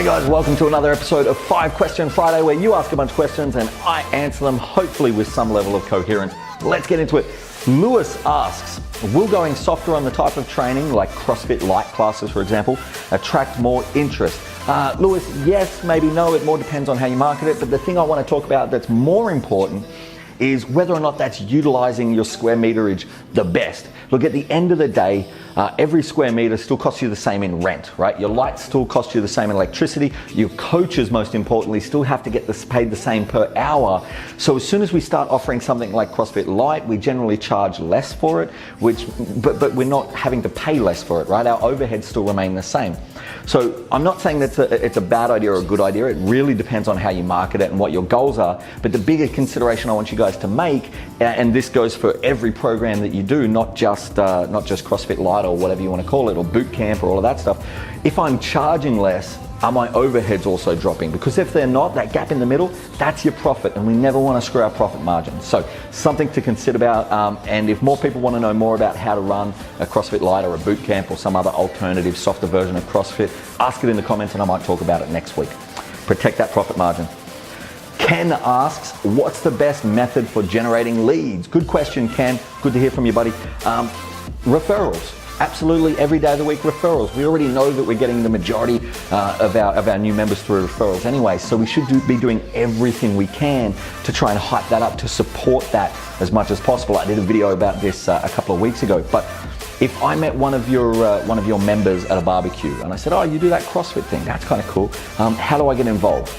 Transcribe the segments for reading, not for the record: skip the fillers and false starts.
Hey guys, welcome to another episode of 5 Question Friday, where you ask a bunch of questions and I answer them, hopefully with some level of coherence. Let's get into it. Lewis asks, will going softer on the type of training, like CrossFit light classes for example, attract more interest? Lewis, yes, maybe no, it more depends on how you market it, but the thing I want to talk about that's more important is whether or not that's utilizing your square meterage the best. Look, at the end of the day, every square meter still costs you the same in rent, right? Your lights still cost you the same in electricity. Your coaches, most importantly, still have to get paid the same per hour. So as soon as we start offering something like CrossFit Lite, we generally charge less for it, but we're not having to pay less for it, right? Our overheads still remain the same. So I'm not saying that it's a bad idea or a good idea. It really depends on how you market it and what your goals are. But the bigger consideration I want you guys to make, and this goes for every program that you do, not just CrossFit Lite or whatever you want to call it, or boot camp or all of that stuff. If I'm charging less, are my overheads also dropping? Because if they're not, that gap in the middle, that's your profit, and we never want to screw our profit margin. So something to consider about, and if more people want to know more about how to run a CrossFit Lite or a boot camp or some other alternative, softer version of CrossFit, ask it in the comments and I might talk about it next week. Protect that profit margin. Ken asks, what's the best method for generating leads? Good question, Ken. Good to hear from you, buddy. Referrals. Absolutely, every day of the week, referrals. We already know that we're getting the majority of our new members through referrals anyway, so we should be doing everything we can to try and hype that up, to support that as much as possible. I did a video about this a couple of weeks ago, but if I met one of your members at a barbecue and I said, oh, you do that CrossFit thing, that's kind of cool, how do I get involved?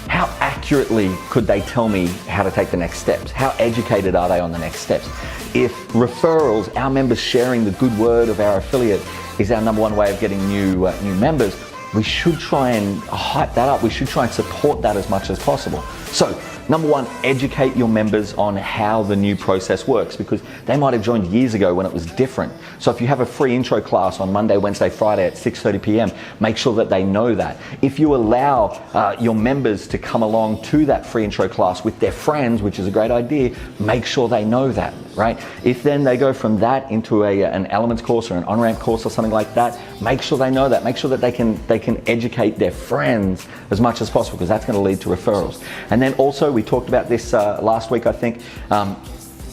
How accurately could they tell me how to take the next steps? How educated are they on the next steps? If referrals, our members sharing the good word of our affiliate, is our number one way of getting new members, we should try and hype that up. We should try and support that as much as possible. So, number one, educate your members on how the new process works, because they might have joined years ago when it was different. So if you have a free intro class on Monday, Wednesday, Friday at 6:30 p.m., make sure that they know that. If you allow your members to come along to that free intro class with their friends, which is a great idea, make sure they know that, right? If then they go from that into an elements course or an on-ramp course or something like that, make sure they know that. Make sure that they can educate their friends as much as possible, because that's going to lead to referrals. And then also, we talked about this last week, I think,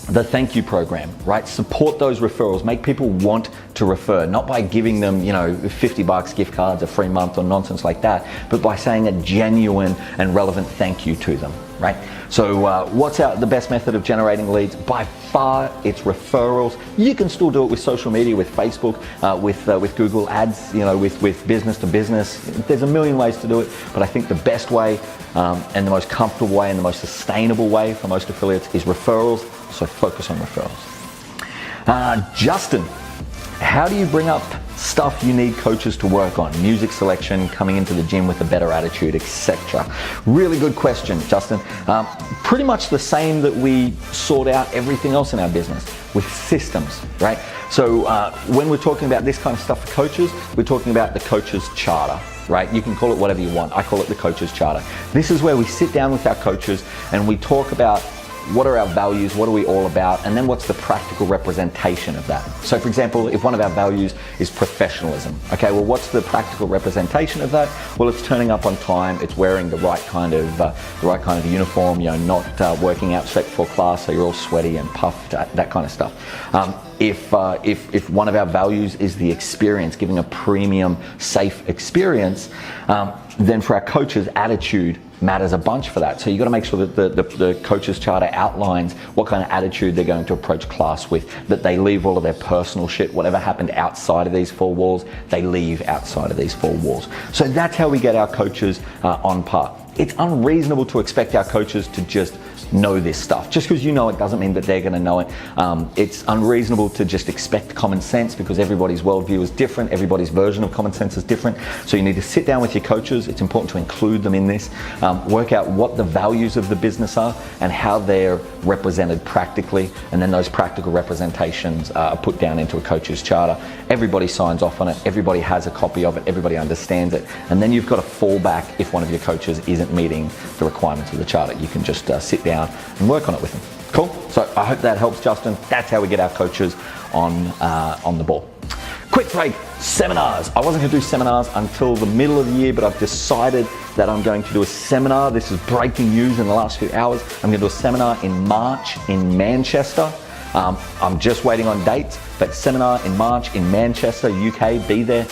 the thank you program, right? Support those referrals. Make people want to refer, not by giving them, $50 gift cards, a free month or nonsense like that, but by saying a genuine and relevant thank you to them, right? So what's the best method of generating leads? By far, it's referrals. You can still do it with social media, with Facebook, with Google Ads, with business to business. There's a million ways to do it, but I think the best way and the most comfortable way and the most sustainable way for most affiliates is referrals. So focus on referrals. Justin, how do you bring up stuff you need coaches to work on? Music selection, coming into the gym with a better attitude, etc. Really good question, Justin. Pretty much the same that we sort out everything else in our business, with systems, right? So when we're talking about this kind of stuff for coaches, we're talking about the coach's charter, right? You can call it whatever you want. I call it the coach's charter. This is where we sit down with our coaches and we talk about what are our values, what are we all about, and then what's the practical representation of that. So for example, if one of our values is professionalism, okay, well, what's the practical representation of that? Well, it's turning up on time, it's wearing the right kind of uniform, not working out straight before class so you're all sweaty and puffed, that kind of stuff. If one of our values is the experience, giving a premium, safe experience, then for our coaches, attitude matters a bunch for that. So you got to make sure that the coach's charter outlines what kind of attitude they're going to approach class with, that they leave all of their personal shit, whatever happened outside of these 4 walls, they leave outside of these 4 walls. So that's how we get our coaches on par. It's unreasonable to expect our coaches to just know this stuff. Just because you know it doesn't mean that they're going to know it. It's unreasonable to just expect common sense, because everybody's worldview is different, everybody's version of common sense is different. So you need to sit down with your coaches. It's important to include them in this. Work out what the values of the business are and how they're represented practically, and then those practical representations are put down into a coach's charter. Everybody signs off on it, everybody has a copy of it, everybody understands it, and then you've got a fallback if one of your coaches isn't meeting the requirements of the charter. You can just sit down and work on it with them. Cool? So I hope that helps, Justin. That's how we get our coaches on the ball. Quick Quick break, seminars. I wasn't gonna do seminars until the middle of the year, but I've decided that I'm going to do a seminar. This is breaking news in the last few hours. I'm gonna do a seminar in March in Manchester. I'm just waiting on dates, but seminar in March in Manchester, UK, be there.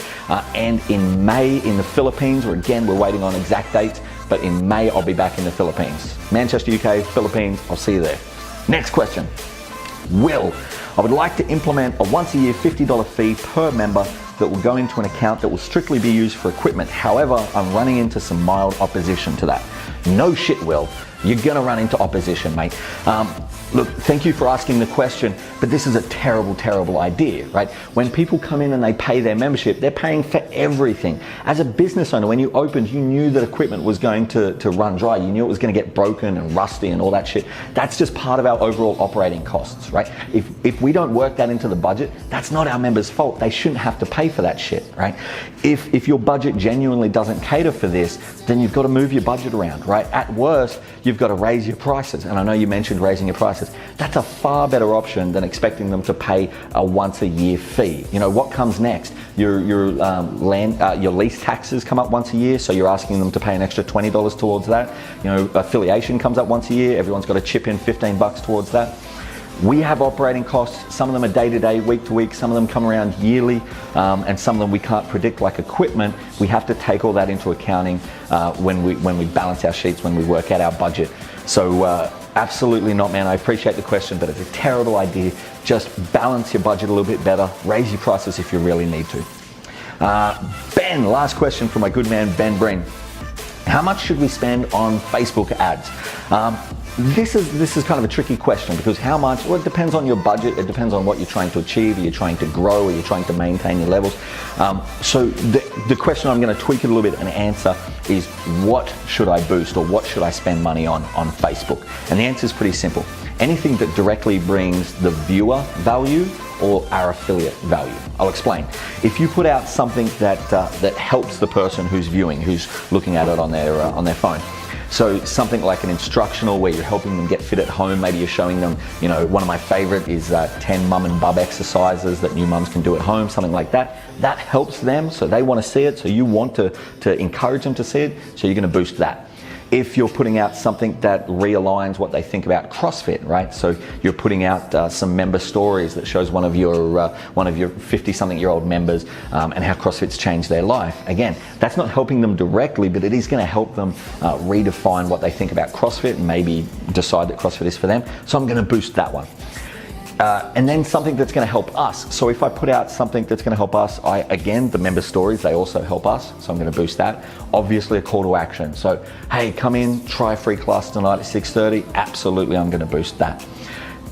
And in May in the Philippines, where again, we're waiting on exact dates, but in May, I'll be back in the Philippines. Manchester, UK, Philippines, I'll see you there. Next question. Will, I would like to implement a once a year $50 fee per member that will go into an account that will strictly be used for equipment. However, I'm running into some mild opposition to that. No shit, Will. You're gonna run into opposition, mate. Look, thank you for asking the question, but this is a terrible, terrible idea, right? When people come in and they pay their membership, they're paying for everything. As a business owner, when you opened, you knew that equipment was going to run dry. You knew it was gonna get broken and rusty and all that shit. That's just part of our overall operating costs, right? If we don't work that into the budget, that's not our members' fault. They shouldn't have to pay for that shit, right? If your budget genuinely doesn't cater for this, then you've got to move your budget around, right? At worst, you've got to raise your prices. And I know you mentioned raising your prices. That's a far better option than expecting them to pay a once a year fee. You know, what comes next? Your lease taxes come up once a year, so you're asking them to pay an extra $20 towards that. You know, affiliation comes up once a year. Everyone's got to chip in $15 towards that. We have operating costs. Some of them are day-to-day, week-to-week. Some of them come around yearly, and some of them we can't predict, like equipment. We have to take all that into accounting when we balance our sheets, when we work out our budget. So absolutely not, man. I appreciate the question, but it's a terrible idea. Just balance your budget a little bit better. Raise your prices if you really need to. Ben, last question from my good man, Ben Breen. How much should we spend on Facebook ads? This is kind of a tricky question, because how much? Well, it depends on your budget. It depends on what you're trying to achieve. Are you trying to grow? Are you trying to maintain your levels? So the question I'm going to tweak it a little bit and answer is, what should I boost, or what should I spend money on Facebook? And the answer is pretty simple. Anything that directly brings the viewer value or our affiliate value. I'll explain. If you put out something that helps the person who's viewing, who's looking at it on their phone. So something like an instructional where you're helping them get fit at home. Maybe you're showing them, you know, one of my favorite is 10 mum and bub exercises that new mums can do at home, something like that. That helps them, so they want to see it, so you want to encourage them to see it, so you're going to boost that. If you're putting out something that realigns what they think about CrossFit, right? So you're putting out some member stories that shows one of your 50-something-year-old members and how CrossFit's changed their life. Again, that's not helping them directly, but it is going to help them redefine what they think about CrossFit and maybe decide that CrossFit is for them. So I'm going to boost that one. And then something that's going to help us. So if I put out something that's going to help us, again, the member stories, they also help us. So I'm going to boost that. Obviously a call to action. So, hey, come in, try a free class tonight at 6:30. Absolutely, I'm going to boost that.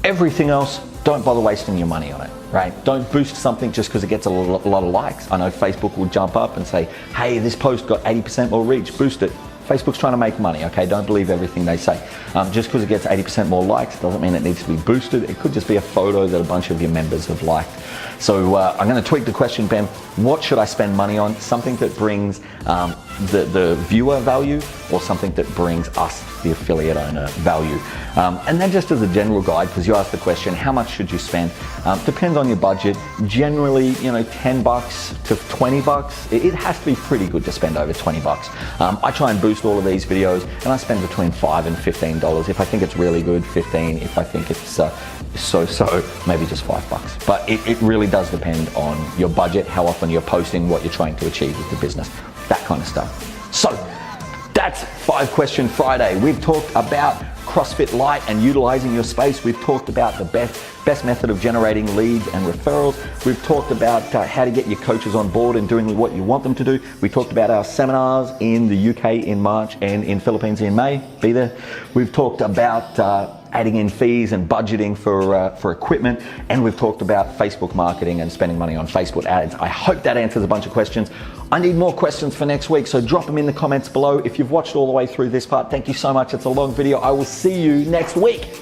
Everything else, don't bother wasting your money on it, right? Don't boost something just because it gets a lot of likes. I know Facebook will jump up and say, hey, this post got 80% more reach, boost it. Facebook's trying to make money, okay? Don't believe everything they say. Just because it gets 80% more likes doesn't mean it needs to be boosted. It could just be a photo that a bunch of your members have liked. So I'm going to tweak the question, Ben. What should I spend money on? Something that brings the viewer value, or something that brings us, the affiliate owner, value. And then just as a general guide, because you asked the question, how much should you spend? Depends on your budget. Generally, you know, $10 to $20. It has to be pretty good to spend over $20. I try and boost all of these videos, and I spend between $5 and $15. If I think it's really good, 15. If I think it's so, maybe just $5. But it really does depend on your budget, how often you're posting, what you're trying to achieve with the business, that kind of stuff. So that's 5 Question Friday. We've talked about CrossFit Lite and utilizing your space. We've talked about the best method of generating leads and referrals. We've talked about how to get your coaches on board and doing what you want them to do. We talked about our seminars in the UK in March and in Philippines in May. Be there. We've talked about adding in fees and budgeting for equipment, and we've talked about Facebook marketing and spending money on Facebook ads. I hope that answers a bunch of questions. I need more questions for next week, so drop them in the comments below. If you've watched all the way through this part, thank you so much. It's a long video. I will see you next week.